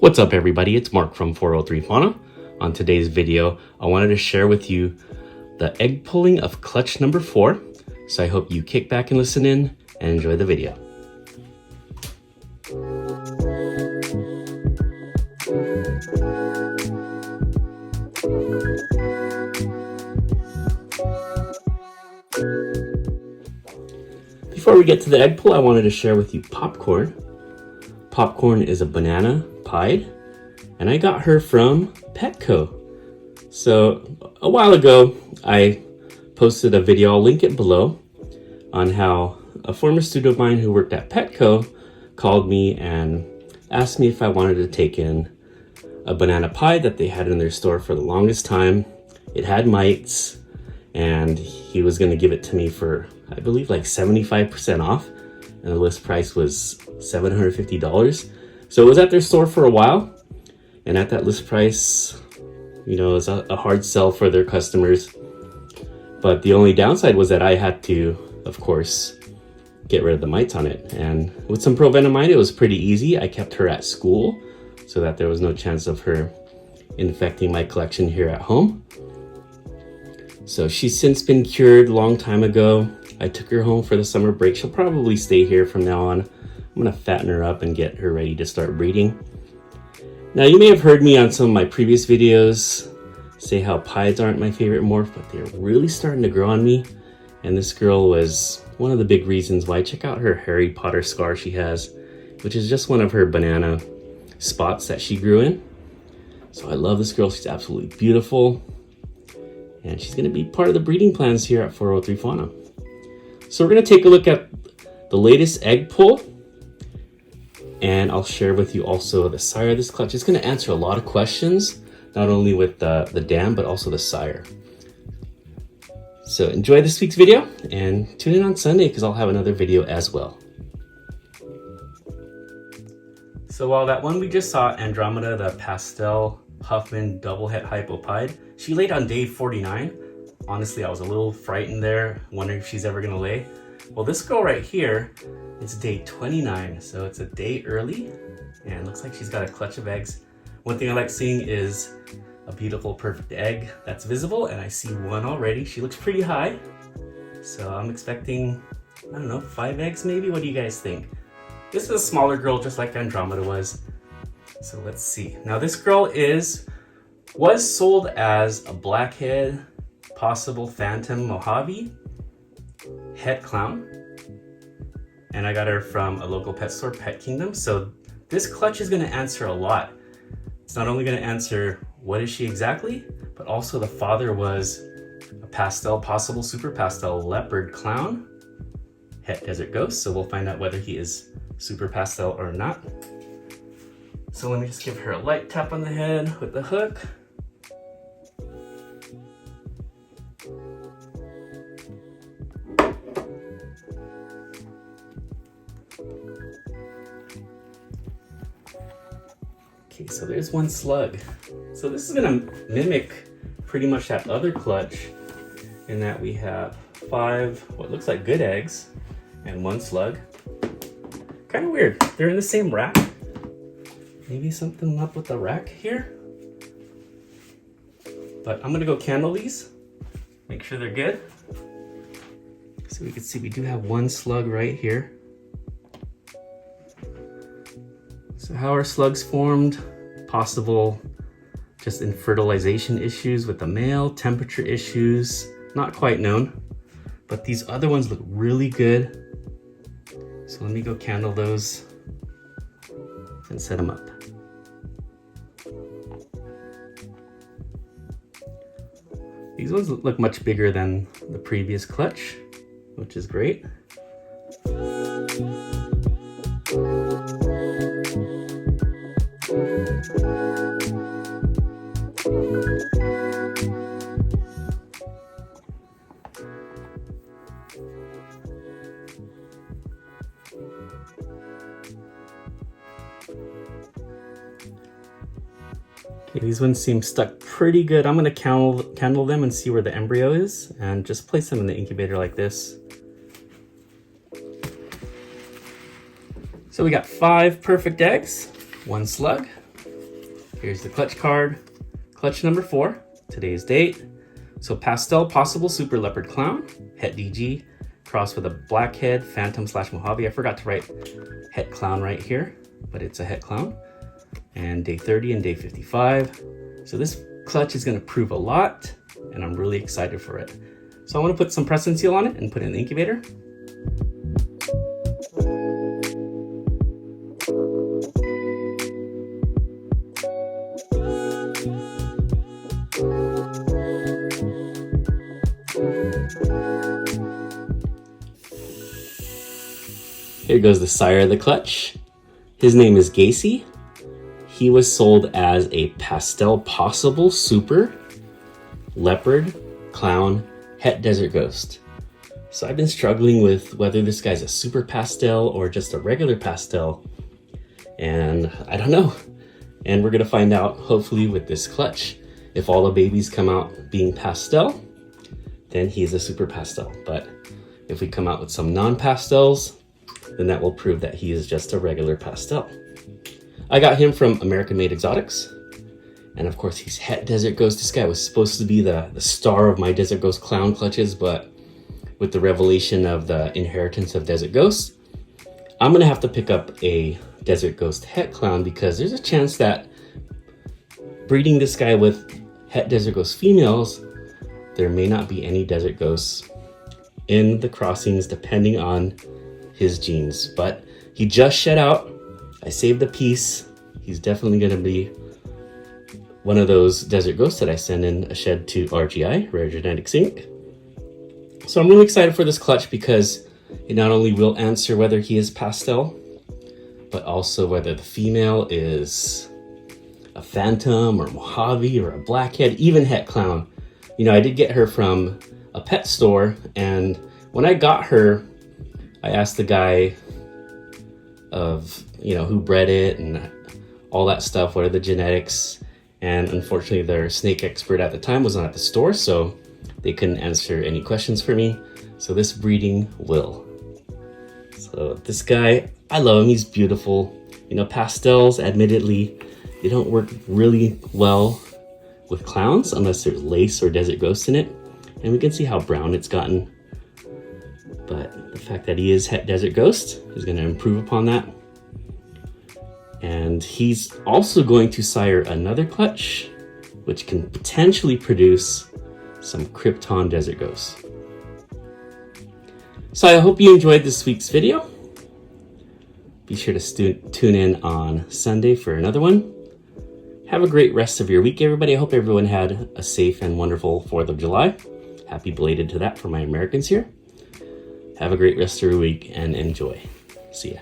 What's up everybody, it's Mark from 403 Fauna. On today's video, I wanted to share with you the egg pulling of clutch number 4. So I hope you kick back and listen in and enjoy the video. Before we get to the egg pull, I wanted to share with you Popcorn. Popcorn is a banana pied, and I got her from Petco. So a while ago, I posted a video, I'll link it below, on how a former student of mine who worked at Petco called me and asked me if I wanted to take in a banana pie that they had in their store for the longest time. It had mites, and he was going to give it to me for, I believe, like 75% off, and the list price was $750. So it was at their store for a while, and at that list price, you know, it was a hard sell for their customers. But the only downside was that I had to, of course, get rid of the mites on it. And with some provenamide, it was pretty easy. I kept her at school so that there was no chance of her infecting my collection here at home. So she's since been cured a long time ago. I took her home for the summer break. She'll probably stay here from now on. I'm gonna fatten her up and get her ready to start breeding. Now, you may have heard me on some of my previous videos say how pieds aren't my favorite morph, but they're really starting to grow on me. And this girl was one of the big reasons why. Check out her Harry Potter scar she has, which is just one of her banana spots that she grew in. So I love this girl. She's absolutely beautiful. And she's gonna be part of the breeding plans here at 403 Fauna. So we're gonna take a look at the latest egg pull. And I'll share with you also the sire of this clutch. It's gonna answer a lot of questions, not only with the dam, but also the sire. So enjoy this week's video and tune in on Sunday because I'll have another video as well. So while that one we just saw, Andromeda, the pastel Huffman double het hypopied, she laid on day 49. Honestly, I was a little frightened there, wondering if she's ever gonna lay. Well, this girl right here, it's day 29, so it's a day early, and looks like she's got a clutch of eggs. One thing I like seeing is a beautiful perfect egg that's visible, and I see one already. She looks pretty high, so I'm expecting, I don't know, 5 eggs maybe? What do you guys think? This is a smaller girl, just like Andromeda was. So let's see. Now this girl was sold as a blackhead, possible phantom Mojave het clown, and I got her from a local pet store, Pet Kingdom. So this clutch is going to answer a lot. It's not only going to answer what is she exactly, but also the father was a pastel, possible super pastel leopard clown het desert ghost. So we'll find out whether he is super pastel or not. So let me just give her a light tap on the head with the hook. Okay, so there's one slug. So this is gonna mimic pretty much that other clutch in that we have 5 what looks like good eggs and 1 slug. Kind of weird, they're in the same rack. Maybe something up with the rack here. But I'm gonna go candle these, make sure they're good. So we can see we do have 1 slug right here. So how are slugs formed? Possible just infertilization issues with the male, temperature issues, not quite known. But these other ones look really good. So let me go candle those and set them up. These ones look much bigger than the previous clutch, which is great. Okay, these ones seem stuck pretty good. I'm gonna candle them and see where the embryo is and just place them in the incubator like this. So we got 5 perfect eggs, 1 slug. Here's the clutch card. Clutch number 4, today's date. So Pastel Possible Super Leopard Clown, Het DG, crossed with a black head, Phantom / Mojave. I forgot to write Het Clown right here, but it's a Het Clown. And day 30 and day 55. So this clutch is gonna prove a lot, and I'm really excited for it. So I wanna put some press and seal on it and put it in the incubator. Here goes the sire of the clutch. His name is Gacy. He was sold as a Pastel Possible Super Leopard Clown Het Desert Ghost. So I've been struggling with whether this guy's a Super Pastel or just a regular pastel, and I don't know. And we're gonna find out hopefully with this clutch. If all the babies come out being pastel, then he's a Super Pastel. But if we come out with some non-pastels, then that will prove that he is just a regular pastel. I got him from American Made Exotics. And of course, he's Het Desert Ghost. This guy was supposed to be the star of my Desert Ghost Clown clutches, but with the revelation of the inheritance of Desert Ghosts, I'm gonna have to pick up a Desert Ghost Het Clown because there's a chance that breeding this guy with Het Desert Ghost females, there may not be any Desert Ghosts in the crossings depending on his genes. But he just shed out. I saved a piece. He's definitely gonna be one of those Desert Ghosts that I send in a shed to RGI, Rare Genetics Inc. So I'm really excited for this clutch because it not only will answer whether he is pastel, but also whether the female is a Phantom or Mojave or a Blackhead, even Het Clown. You know, I did get her from a pet store, and when I got her, I asked the guy of, you know, who bred it and all that stuff, what are the genetics, and unfortunately their snake expert at the time was not at the store, so they couldn't answer any questions for me. So this breeding will. So this guy, I love him, he's beautiful. You know, pastels, admittedly, they don't work really well with clowns unless there's lace or Desert Ghost in it. And we can see how brown it's gotten. But the fact that he is Het Desert Ghost is going to improve upon that. And he's also going to sire another clutch, which can potentially produce some Krypton Desert Ghosts. So I hope you enjoyed this week's video. Be sure to tune in on Sunday for another one. Have a great rest of your week, everybody. I hope everyone had a safe and wonderful 4th of July. Happy belated to that for my Americans here. Have a great rest of your week and enjoy. See ya.